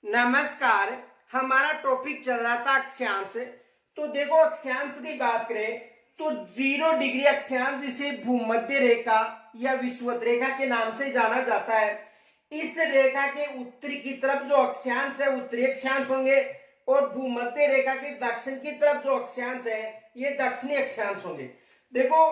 नमस्कार। हमारा टॉपिक चल रहा था अक्षांश। तो देखो, अक्षांश की बात करें तो 0 डिग्री अक्षांश, जिसे भूमध्य रेखा या विषुवत रेखा के नाम से जाना जाता है, इस रेखा के उत्तरी की तरफ जो अक्षांश है उत्तरी अक्षांश होंगे और भूमध्य रेखा के दक्षिण की तरफ जो अक्षांश है ये दक्षिणी अक्षांश होंगे। देखो,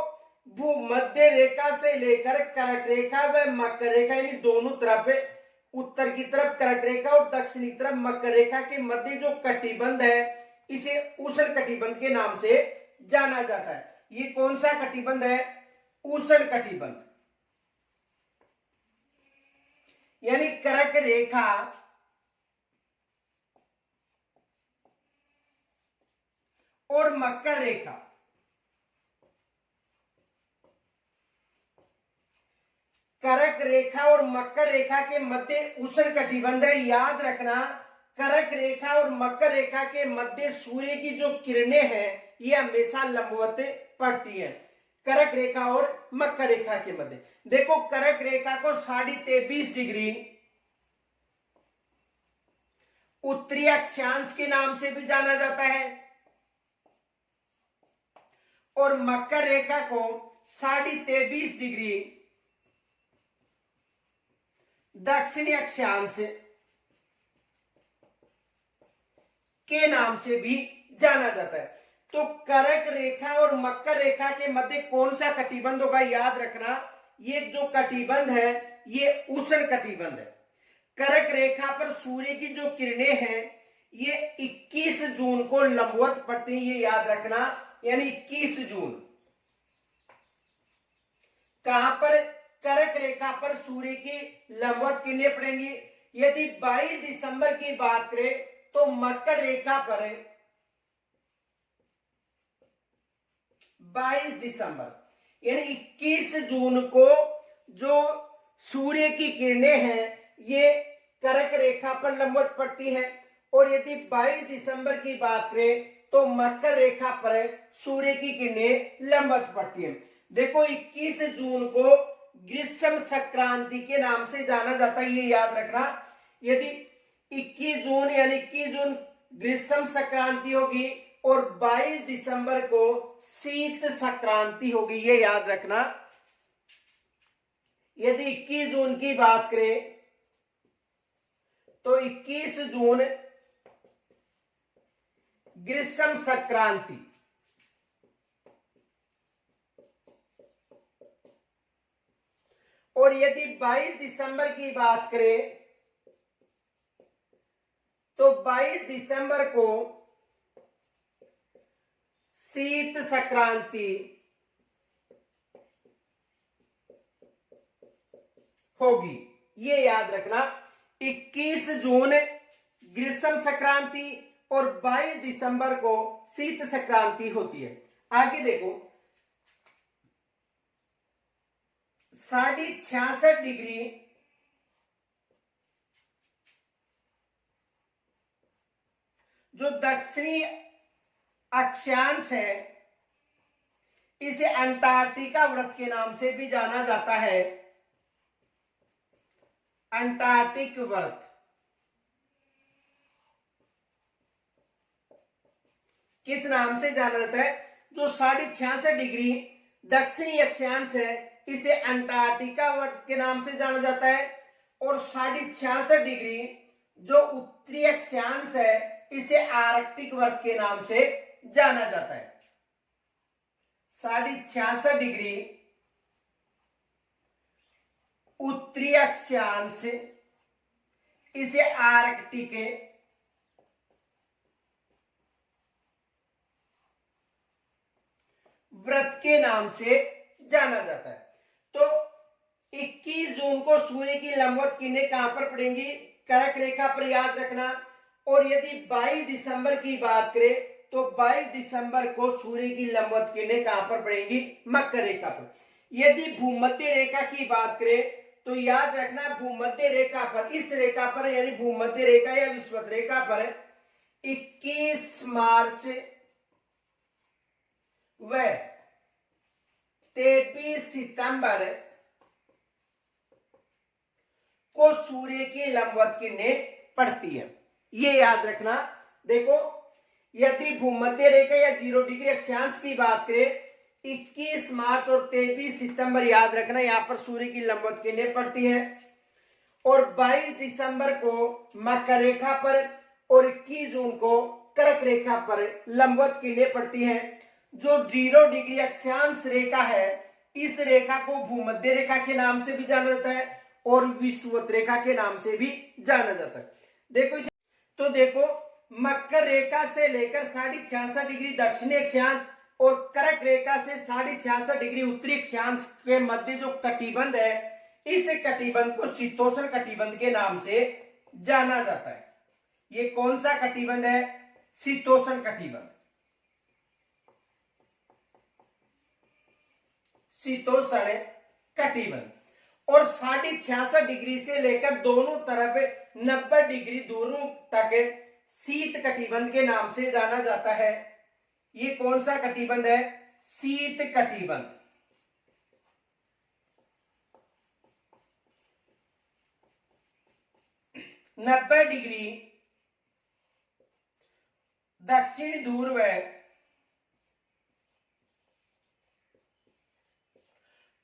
भूमध्य रेखा से लेकर कर्क रेखा व मकर रेखा यानी दोनों तरफ, उत्तर की तरफ कर्क रेखा और दक्षिण की तरफ मकर रेखा के मध्य जो कटिबंध है इसे उष्ण कटिबंध के नाम से जाना जाता है। ये कौन सा कटिबंध है? उष्ण कटिबंध। यानी कर्क रेखा और मकर रेखा, कर्क रेखा और मकर रेखा के मध्य उष्ण कटिबंध है। याद रखना, कर्क रेखा और मकर रेखा के मध्य सूर्य की जो किरणें हैं ये हमेशा लंबवत पड़ती हैं। कर्क रेखा और मकर रेखा के मध्य देखो, कर्क रेखा को 23.5 डिग्री उत्तरी अक्षांश के नाम से भी जाना जाता है और मकर रेखा को 23.5 डिग्री दक्षिणी अक्षांश के नाम से भी जाना जाता है। तो कर्क रेखा और मकर रेखा के मध्य कौन सा कटिबंध होगा? याद रखना, ये जो कटिबंध है ये उष्ण कटिबंध है। कर्क रेखा पर सूर्य की जो किरणें हैं ये 21 जून को लंबवत पड़ती हैं, ये याद रखना। यानी 21 जून कहां पर? कर्क रेखा पर सूर्य की लंबवत किरणें पड़ेंगी। यदि 22 दिसंबर की बात करें तो मकर रेखा पर 22 दिसंबर यानी 21 जून को जो सूर्य की किरणें हैं ये कर्क रेखा पर लंबवत पड़ती है। और यदि 22 दिसंबर की बात करें तो मकर रेखा पर सूर्य की किरणें लंबवत पड़ती हैं। देखो, 21 जून को ग्रीष्म संक्रांति के नाम से जाना जाता है, ये याद रखना। यदि 21 जून यानी 21 जून ग्रीष्म संक्रांति होगी और 22 दिसंबर को शीत संक्रांति होगी, ये याद रखना। यदि 21 जून की बात करें तो 21 जून ग्रीष्म संक्रांति और यदि 22 दिसंबर की बात करें तो 22 दिसंबर को शीत संक्रांति होगी, ये याद रखना। 21 जून ग्रीष्म संक्रांति और 22 दिसंबर को शीत संक्रांति होती है। आगे देखो, 66.5 डिग्री जो दक्षिणी अक्षांश है इसे अंटार्कटिका व्रत के नाम से भी जाना जाता है। अंटार्कटिक व्रत किस नाम से जाना जाता है? जो 66.5 डिग्री दक्षिणी अक्षांश है इसे अंटार्कटिका व्रत के नाम से जाना जाता है और 66.5 डिग्री जो उत्तरी अक्षांश है इसे आर्कटिक व्रत के नाम से जाना जाता है। 66.5 डिग्री उत्तरी अक्षांश इसे आर्कटिक व्रत के नाम से जाना जाता है। तो 21 जून को सूर्य की लंबवत किरणें कहां पर पड़ेंगी? कर्क रेखा पर, याद रखना। और यदि 22 दिसंबर की बात करें तो 22 दिसंबर को सूर्य की लंबवत किरणें कहां पर पड़ेंगी? मकर रेखा पर। यदि भूमध्य रेखा की बात करें तो याद रखना, भूमध्य रेखा पर, इस रेखा पर यानी भूमध्य रेखा या विषुवत रेखा पर 21 मार्च व 23 सितंबर को सूर्य की लंबवत किरणें पड़ती है। ये याद रखना। देखो यदि भूमध्य रेखा या 0 डिग्री अक्षांश की बात करें, 21 मार्च और 23 सितंबर याद रखना, यहां पर सूर्य की लंबवत किरणें पड़ती है। और 22 दिसंबर को मकर रेखा पर और 21 जून को कर्क रेखा पर लंबवत किरणें पड़ती हैं। जो 0 डिग्री अक्षांश रेखा है, इस रेखा को भूमध्य रेखा के नाम से भी जाना जाता है और विषुवत रेखा के नाम से भी जाना जाता है। देखो तो देखो मकर रेखा से लेकर 66.5 डिग्री दक्षिणी अक्षांश और कर्क रेखा से 66.5 डिग्री उत्तरी अक्षांश के मध्य जो कटिबंध है, इस कटिबंध को शीतोष्ण कटिबंध के नाम से जाना जाता है। ये कौन सा कटिबंध है? शीतोष्ण कटिबंध। शीतोष्ण कटिबंध। और 66.5 डिग्री से लेकर दोनों तरफ 90 डिग्री दूरों तक शीत कटिबंध के नाम से जाना जाता है। ये कौन सा कटिबंध है? शीत कटिबंध। नब्बे डिग्री दक्षिण ध्रुव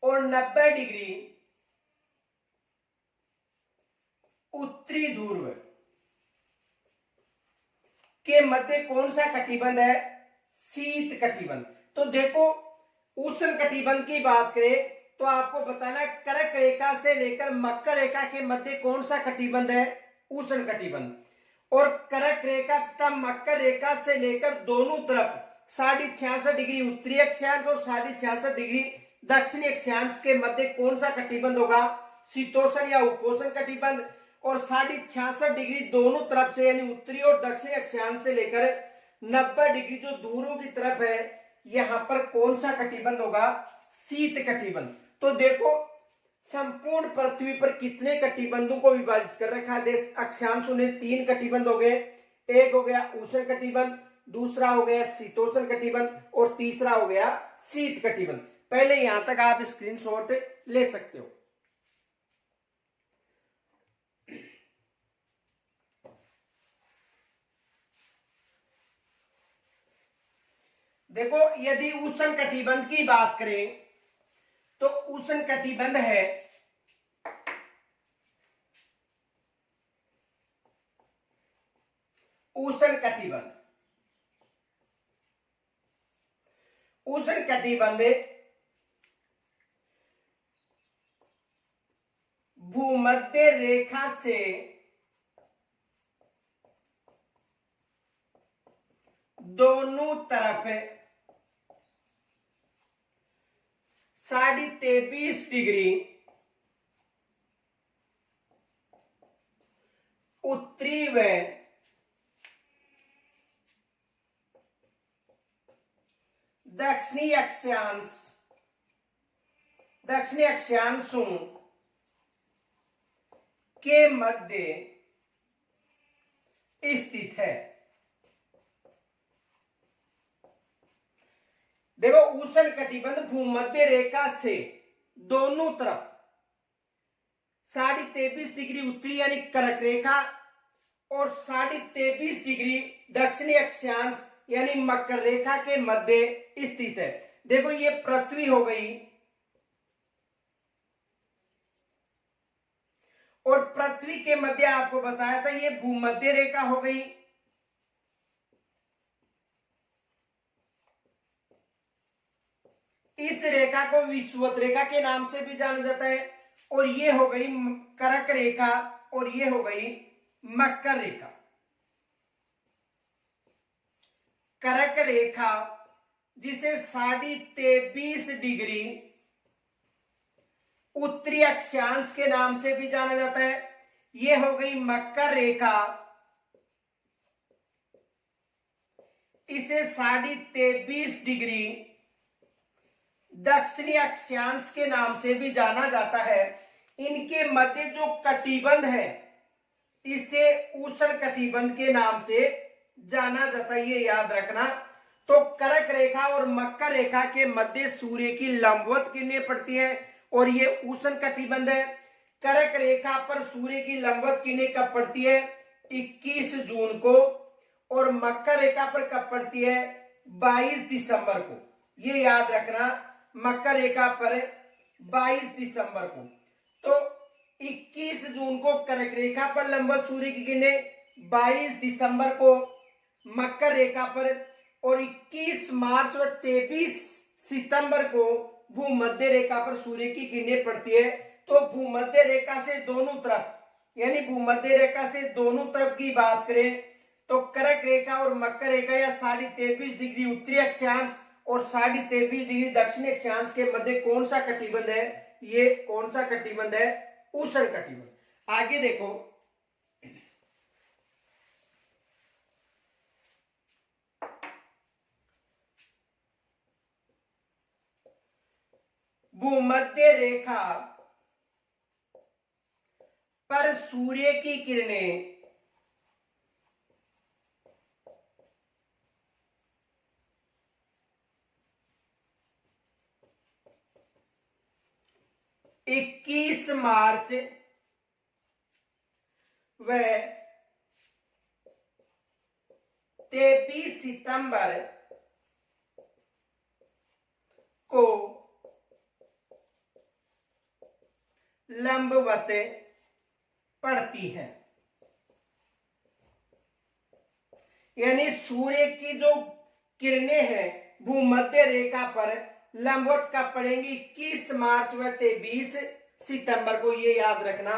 और 90 डिग्री उत्तरी ध्रुव के मध्य कौन सा कटिबंध है? शीत कटिबंध। तो देखो उष्ण कटिबंध की बात करें तो आपको बताना कर्क रेखा से लेकर मकर रेखा के मध्य कौन सा कटिबंध है? उष्ण कटिबंध। और कर्क रेखा तथा मकर रेखा से लेकर दोनों तरफ 66.5 डिग्री उत्तरी अक्षांश और 66.5 डिग्री दक्षिणी अक्षांश के मध्य कौन सा कटिबंध होगा? शीतोष्ण या उपोष्ण कटिबंध। और 66.5 डिग्री दोनों तरफ से यानी उत्तरी और दक्षिणी अक्षांश से लेकर 90 डिग्री जो दूरों की तरफ है, यहां पर कौन सा कटिबंध होगा? शीत कटिबंध। तो देखो संपूर्ण पृथ्वी पर कितने कटिबंधों को विभाजित कर रखा है देश अक्षांशों ने? 3 कटिबंध हो गए। एक हो गया उष्ण कटिबंध, दूसरा हो गया शीतोष्ण कटिबंध और तीसरा हो गया शीत कटिबंध। पहले यहां तक आप स्क्रीनशॉट ले सकते हो। देखो यदि उष्ण कटिबंध की बात करें तो उष्ण कटिबंध है उष्ण कटिबंध। उष्ण कटिबंध भूमध्य रेखा से दोनों तरफ 23.5 डिग्री उत्तरी व दक्षिणी अक्षांशों के मध्य स्थित है। देखो उष्ण कटिबंध भूमध्य रेखा से दोनों तरफ 23.5 डिग्री उत्तरी यानी कर्क रेखा और 23.5 डिग्री दक्षिणी अक्षांश यानी मकर रेखा के मध्य स्थित है। देखो ये पृथ्वी हो गई और पृथ्वी के मध्य आपको बताया था ये भूमध्य रेखा हो गई। इस रेखा को विषुवत रेखा के नाम से भी जाना जाता है। और ये हो गई कर्क रेखा और ये हो गई मकर रेखा। कर्क रेखा जिसे 23.5 डिग्री उत्तरी अक्षांश के नाम से भी जाना जाता है। ये हो गई मकर रेखा, इसे 23.5 डिग्री दक्षिणी अक्षांश के नाम से भी जाना जाता है। इनके मध्य जो कटिबंध है इसे उष्ण कटिबंध के नाम से जाना जाता है, ये याद रखना। तो कर्क रेखा और मकर रेखा के मध्य सूर्य की लंबवत किरणें पड़ती हैं और ये उष्ण कटिबंध है। कर्क रेखा पर सूर्य की लंबवत किरणें कब पड़ती है? 21 जून को, और मकर रेखा पर कब पड़ती है? 22 दिसंबर को। ये याद रखना, मकर रेखा पर 22 दिसंबर को। तो 21 जून को कर्क रेखा पर लंबवत सूर्य की किरणें, 22 दिसंबर को मकर रेखा पर, और 21 मार्च व 23 सितंबर को भूमध्य रेखा पर सूर्य की किरणें पड़ती है। तो भूमध्य रेखा से दोनों तरफ, यानी भूमध्य रेखा से दोनों तरफ की बात करें तो कर्क रेखा और मकर रेखा या 23.5 डिग्री उत्तरी अक्षांश और 23.5 डिग्री दक्षिणी अक्षांश के मध्य कौन सा कटिबंध है? ये कौन सा कटिबंध है? उष्ण कटिबंध। आगे देखो, भूमध्य रेखा पर सूर्य की किरणें 21 मार्च व 23 सितंबर को लंबवत पड़ती है। यानी सूर्य की जो किरणें हैं भूमध्य रेखा पर लंबवत कब पड़ेंगी? 21 मार्च व 23 सितंबर को। ये याद रखना।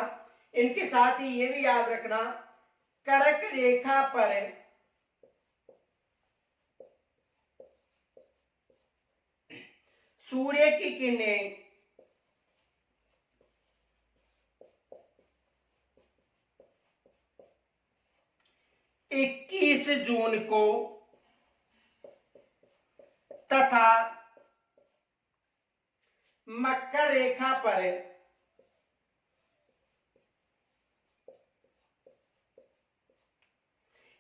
इनके साथ ही ये भी याद रखना, कर्क रेखा पर सूर्य की किरणें 21 जून को तथा मकर रेखा पर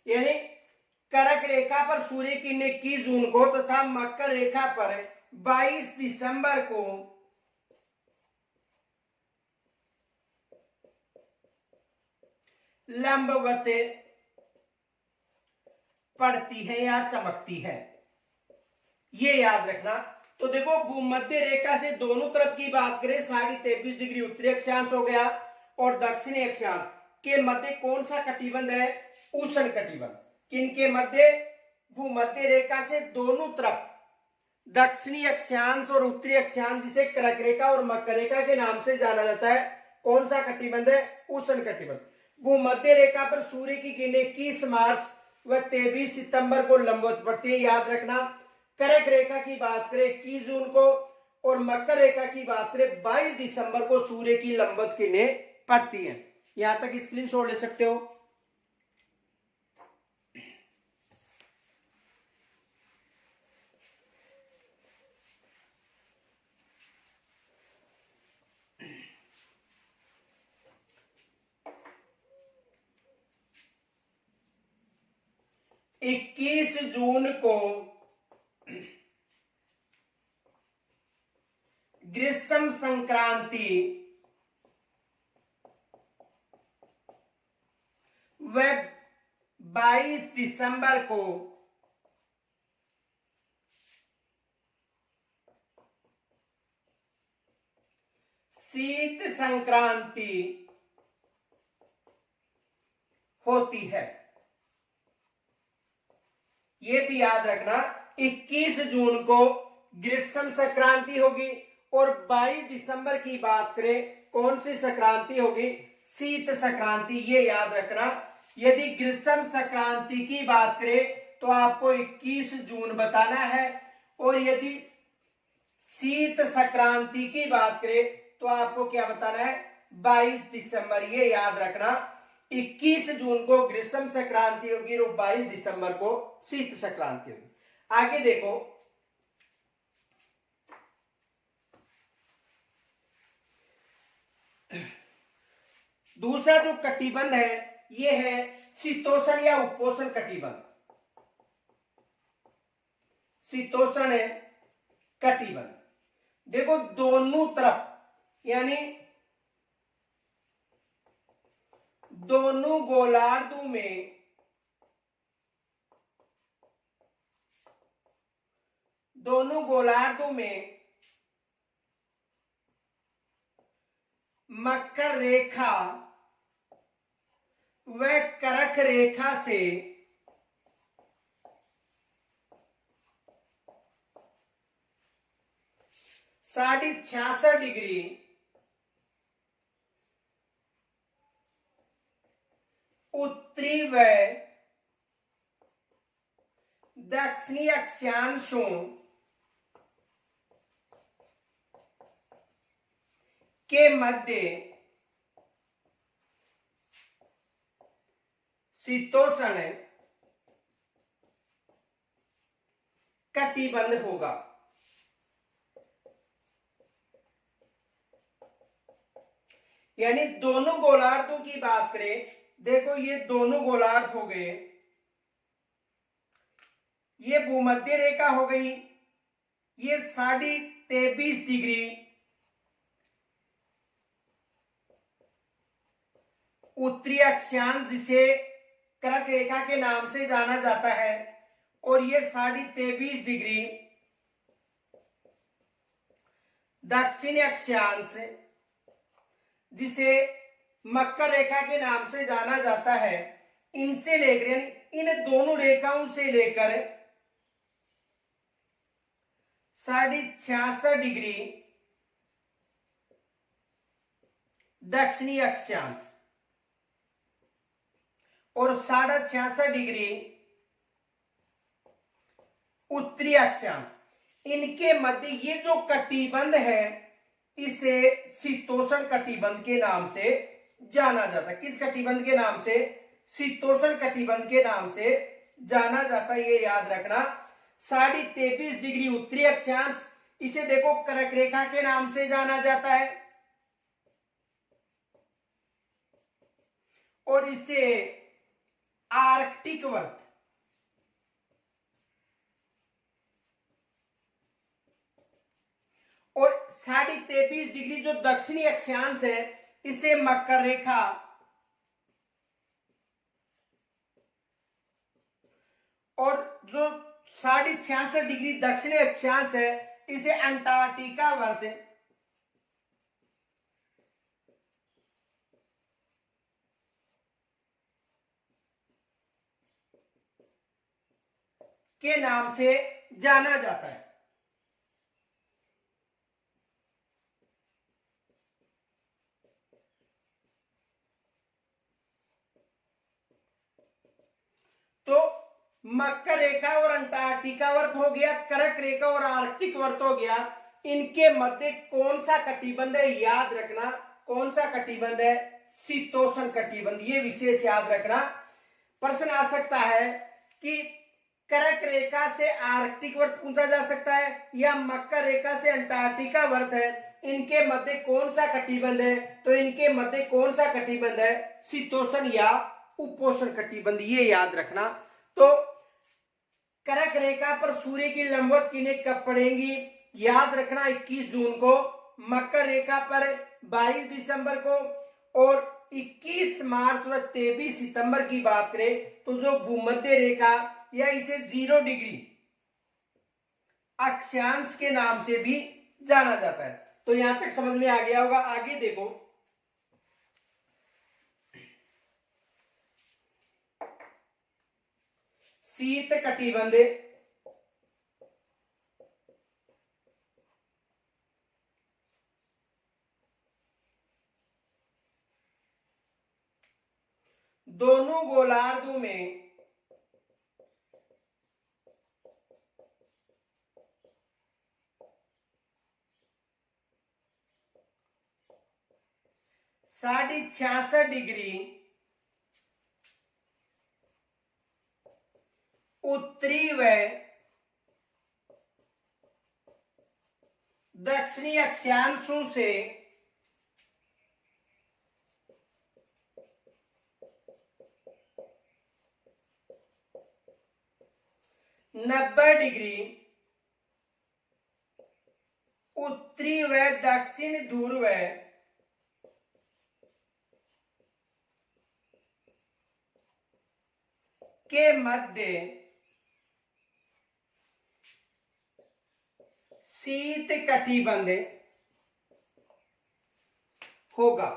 यानी कर्क रेखा पर सूर्य की किरणें 21 जून को तथा मकर रेखा पर 22 दिसंबर को लंबवत पड़ती है या चमकती है। ये याद रखना। तो देखो, भूमध्य रेखा से दोनों तरफ की बात करें, 23.5 डिग्री उत्तरी अक्षांश हो गया और दक्षिणी अक्षांश के मध्य कौन सा कटिबंध है? उष्ण कटिबंध। किनके मध्य? भूमध्य रेखा से दोनों तरफ दक्षिणी अक्षांश और उत्तरी अक्षांश, जिसे कर्क रेखा और मकर रेखा के नाम से जाना जाता है। कौन सा कटिबंध है? उष्ण कटिबंध। भूमध्य रेखा पर सूर्य की किरणें 21 मार्च व 23 सितंबर को लंबवत पड़ती है। याद रखना। कर्क रेखा की बात करें 21 जून को और मकर रेखा की बात करें 22 दिसंबर को सूर्य की लंबवत किरणें पड़ती हैं। यहां तक स्क्रीनशॉट ले सकते हो। इक्कीस जून को ग्रीष्म संक्रांति व 22 दिसंबर को शीत संक्रांति होती है। ये भी याद रखना, 21 जून को ग्रीष्म संक्रांति होगी और 22 दिसंबर की बात करें कौन सी संक्रांति होगी? शीत संक्रांति। ये याद रखना। यदि ग्रीष्म संक्रांति की बात करें तो आपको 21 जून बताना है, और यदि शीत संक्रांति की बात करें तो आपको क्या बताना है? 22 दिसंबर। ये याद रखना, 21 जून को ग्रीष्म संक्रांति होगी और 22 दिसंबर को शीत संक्रांति होगी। आगे देखो, दूसरा जो कटिबंध है ये है शीतोष्ण या उपोष्ण कटिबंध। शीतोष्ण कटिबंध देखो, दोनों तरफ यानी दोनों गोलार्धों में मकर रेखा व कर्क रेखा से 66.5 डिग्री उत्तरी व दक्षिणी अक्षांशों के मध्य शीतोष्ण कटिबंध होगा। यानी दोनों गोलार्धों की बात करें, देखो ये दोनों गोलार्ध हो गए, ये भूमध्य रेखा हो गई, ये 23.5 डिग्री उत्तरी अक्षांश जिसे कर्क रेखा के नाम से जाना जाता है, और ये 23.5 डिग्री दक्षिणी अक्षांश जिसे मकर रेखा के नाम से जाना जाता है, इनसे लेकर यानी इन दोनों रेखाओं से लेकर 66.5 डिग्री दक्षिणी अक्षांश और 66.5 डिग्री उत्तरी अक्षांश, इनके मध्य ये जो कटिबंध है इसे शीतोष्ण कटिबंध के नाम से जाना जाता है। किस कटिबंध के नाम से? शीतोष्ण कटिबंध के नाम से जाना जाता है, ये याद रखना। 23.5 डिग्री उत्तरी अक्षांश, इसे देखो कर्क रेखा के नाम से जाना जाता है, और इसे आर्कटिक वर्त और 23.5 डिग्री जो दक्षिणी अक्षांश है इसे मकर रेखा और जो 66.5 डिग्री दक्षिणी अक्षांश है इसे अंटार्कटिका वर्त के नाम से जाना जाता है। तो मकर रेखा और अंटार्कटिका वर्त हो गया, कर्क रेखा और आर्कटिक वर्त हो गया, इनके मध्य कौन सा कटिबंध है याद रखना। कौन सा कटिबंध है? शीतोष्ण कटिबंध, ये विशेष याद रखना। प्रश्न आ सकता है कि कर्क रेखा से आर्कटिक वर्त पूछा जा सकता है या मकर रेखा से अंटार्कटिका वर्त है, इनके मध्य कौन सा कटिबंध है? तो इनके मध्य कौन सा कटिबंध है? शीतोष्ण या उपोष्ण कटिबंध, ये याद रखना। तो कर्क रेखा पर सूर्य की लंबवत किरणें कब पड़ेंगी? याद रखना 21 जून को, मकर रेखा पर 22 दिसंबर को, और 21 मार्च व 23 सितंबर की बात करें तो जो भूमध्य रेखा या इसे 0 डिग्री अक्षांश के नाम से भी जाना जाता है। तो यहां तक समझ में आ गया होगा। आगे देखो, शीत कटिबंध दोनों गोलार्धों में साढ़े 66 डिग्री उत्तरी व दक्षिणी अक्षांशों से 90 डिग्री उत्तरी व दक्षिण ध्रुव के मध्य शीत कटिबंध होगा।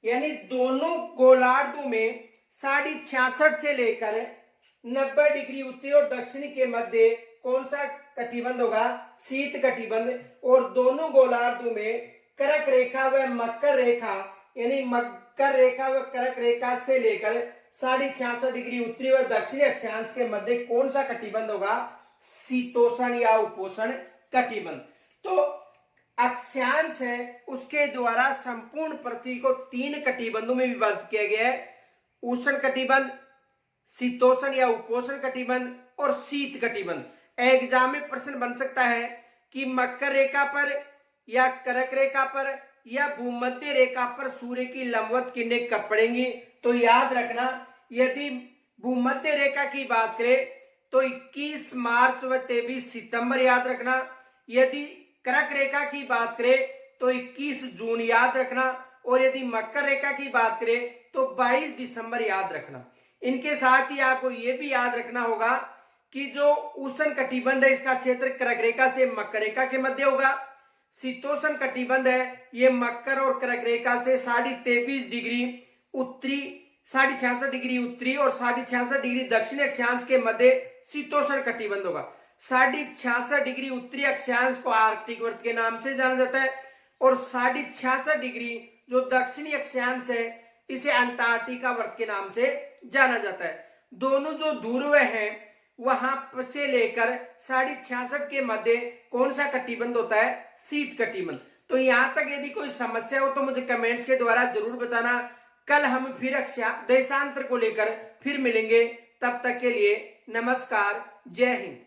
यानी दोनों गोलार्धों में 66.5 से लेकर 90 डिग्री उत्तरी और दक्षिणी के मध्य कौन सा कटिबंध होगा? शीत कटिबंध। और दोनों गोलार्धों में कर्क रेखा व मकर रेखा, यानी मकर रेखा व कर्क रेखा से लेकर 66.5 डिग्री उत्तरी व दक्षिणी अक्षांश के मध्य कौन सा कटिबंध होगा? शीतोष्ण या उपोष्ण कटिबंध। तो अक्षांश है उसके द्वारा संपूर्ण पृथ्वी को 3 कटिबंधों में विभाजित किया गया है। उष्ण कटिबंध, शीतोष्ण या उपोष्ण कटिबंध और शीत कटिबंध। एग्जाम में प्रश्न बन सकता है कि मकर रेखा पर या कर्क रेखा पर या भूमध्य रेखा पर सूर्य की लंबवत किरणें कब पड़ेंगी? तो याद रखना, यदि भूमध्य रेखा की बात करें तो 21 मार्च व 23 सितंबर याद रखना। यदि कर्क रेखा की बात करें तो 21 जून याद रखना। और यदि मकर रेखा की बात करें तो 22 दिसंबर याद रखना। इनके साथ ही आपको यह भी याद रखना होगा कि जो उष्ण कटिबंध है इसका क्षेत्र कर्क रेखा से मकर रेखा के मध्य होगा। शीतोष्ण कटिबंध है ये मकर और कर्क रेखा से 23.5 डिग्री उत्तरी, 66.5 डिग्री उत्तरी और 66.5 डिग्री दक्षिणी अक्षांश के मध्य शीतोष्ण कटिबंध होगा। 66.5 डिग्री उत्तरी अक्षांश को आर्कटिक वृत्त के नाम से जाना जाता है और 66.5 डिग्री जो दक्षिणी अक्षांश है इसे अंटार्कटिका वृत्त के नाम से जाना जाता है। दोनों जो ध्रुव हैं वहां से लेकर 66.5 के मध्य कौन सा कटिबंध होता है? शीत कटिबंध। तो यहां तक यदि कोई समस्या हो तो मुझे कमेंट्स के द्वारा जरूर बताना। कल हम फिर देशांतर को लेकर फिर मिलेंगे। तब तक के लिए नमस्कार, जय हिंद।